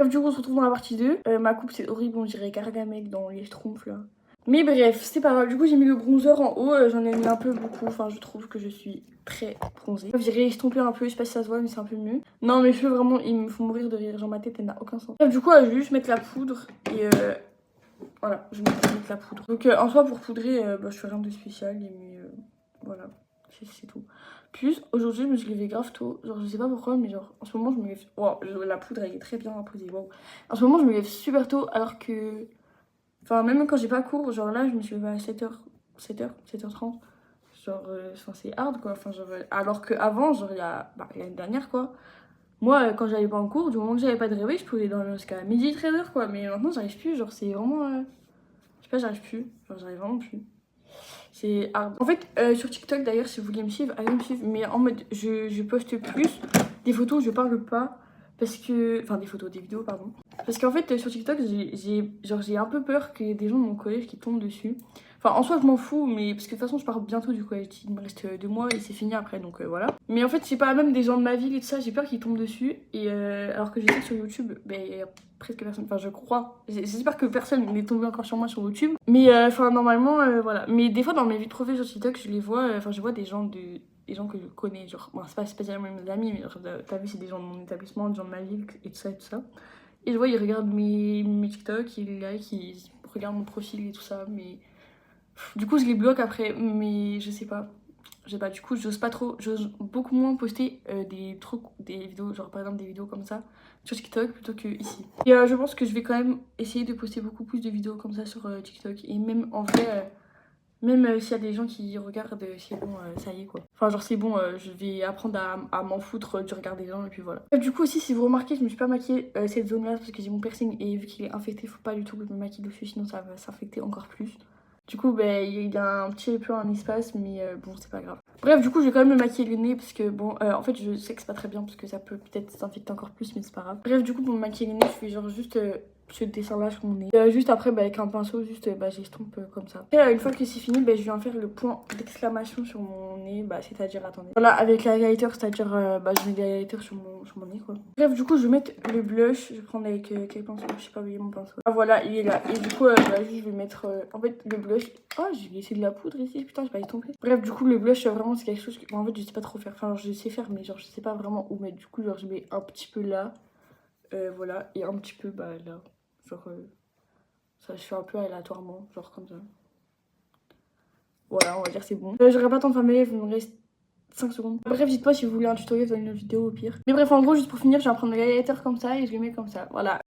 Bref, du coup, on se retrouve dans la partie 2. Ma coupe, c'est horrible, on dirait Gargamel dans les Schtroumpfs là. Mais bref, c'est pas grave. Du coup, j'ai mis le bronzer en haut. J'en ai mis un peu beaucoup. Enfin, je trouve que je suis très bronzée. J'ai estompé un peu. Je sais pas si ça se voit, mais c'est un peu mieux. Non, mes cheveux, vraiment, ils me font mourir de rire. Genre, ma tête, elle n'a aucun sens. Bref, du coup, je vais juste mettre la poudre. Et voilà, je vais mettre la poudre. Donc, en soi, pour poudrer, je fais rien de spécial. Mais voilà, c'est tout. Plus, aujourd'hui, je me suis levée grave tôt. Genre, je sais pas pourquoi, mais genre, en ce moment, je me lève. Wow, la poudre, elle est très bien posée. Wow. En ce moment, je me lève super tôt, alors que. Enfin, même quand j'ai pas cours, genre là, je me suis levée à 7h30. Genre, c'est hard quoi. Enfin, genre, alors qu'avant, genre, l'année dernière quoi. Moi, quand j'allais pas en cours, du moment que j'avais pas de réveil, je pouvais dormir jusqu'à midi, 13h quoi. Mais maintenant, j'arrive plus. Genre, c'est vraiment. Je sais pas, j'arrive plus. Genre, j'arrive vraiment plus. C'est hard. En fait, sur TikTok d'ailleurs, si vous voulez me suivre, allez me suivre. Mais en mode, je poste plus des photos où je parle pas. Parce que. Enfin, des photos, des vidéos, pardon. Parce qu'en fait, sur TikTok, j'ai un peu peur qu'il y ait des gens de mon collège qui tombent dessus. Enfin, en soi, je m'en fous, mais parce que de toute façon, je pars bientôt du collège. Il me reste 2 mois et c'est fini après, donc voilà. Mais en fait, je sais pas, même des gens de ma ville et tout ça, j'ai peur qu'ils tombent dessus. Et alors que je sais que sur YouTube, ben, il y a presque personne. Enfin, je crois. J'espère que personne n'est tombé encore sur moi sur YouTube. Mais enfin, normalement, voilà. Mais des fois, dans mes vies privées sur TikTok, je les vois. Enfin, je vois des gens que je connais. Genre, bon, c'est pas spécialement mes amis, mais genre, t'as vu, c'est des gens de mon établissement, des gens de ma ville et tout ça et tout ça. Et je vois, ils regardent mes TikTok, ils like, ils regardent mon profil et tout ça, mais du coup, je les bloque après, mais je sais pas. Je sais pas, du coup, j'ose pas trop, j'ose beaucoup moins poster des vidéos, genre par exemple des vidéos comme ça sur TikTok plutôt que ici. Et je pense que je vais quand même essayer de poster beaucoup plus de vidéos comme ça sur TikTok. Et même en vrai, même s'il y a des gens qui regardent, c'est bon, ça y est quoi. Enfin, genre, c'est bon, je vais apprendre à m'en foutre du regard des gens et puis voilà. Du coup, aussi, si vous remarquez, je me suis pas maquillée cette zone-là parce que j'ai mon piercing et vu qu'il est infecté, faut pas du tout que je me maquille dessus, sinon ça va s'infecter encore plus. Du coup, ben, il y a un petit peu un espace, mais bon, c'est pas grave. Bref, du coup, je vais quand même me maquiller le nez parce que bon, en fait, je sais que c'est pas très bien parce que ça peut peut-être s'infecter encore plus, mais c'est pas grave. Bref, du coup, pour me maquiller le nez, je fais genre juste ce dessin-là sur mon nez. Juste après, bah, avec un pinceau, juste j'estompe comme ça. Et une fois que c'est fini, bah, je viens faire le point d'exclamation sur mon nez, bah, c'est-à-dire, attendez. Voilà, avec l'highlighter, c'est-à-dire, je mets des highlighters sur mon nez, quoi. Bref, du coup, je vais mettre le blush. Je vais prendre avec quel pinceau? Je sais pas où il est mon pinceau. Ah, voilà, il est là. Et du coup, je vais mettre, en fait, le blush. Oh, j'ai laissé de la poudre ici, putain, j'ai pas estompé. Bref, du coup, le blush, vraiment, c'est quelque chose que, en fait, je sais pas trop faire. Enfin, je sais faire, mais genre, je sais pas vraiment où mettre. Du coup, genre, je mets un petit peu là. Voilà, et un petit peu, bah, là. Genre, ça je fais un peu aléatoirement, genre comme ça. Voilà, on va dire c'est bon. J'aurais pas tant de famille, il me reste 5 secondes. Bref, dites-moi si vous voulez un tutoriel dans une autre vidéo au pire. Mais bref, en gros, juste pour finir, je vais prendre le highlighter comme ça et je le mets comme ça. Voilà.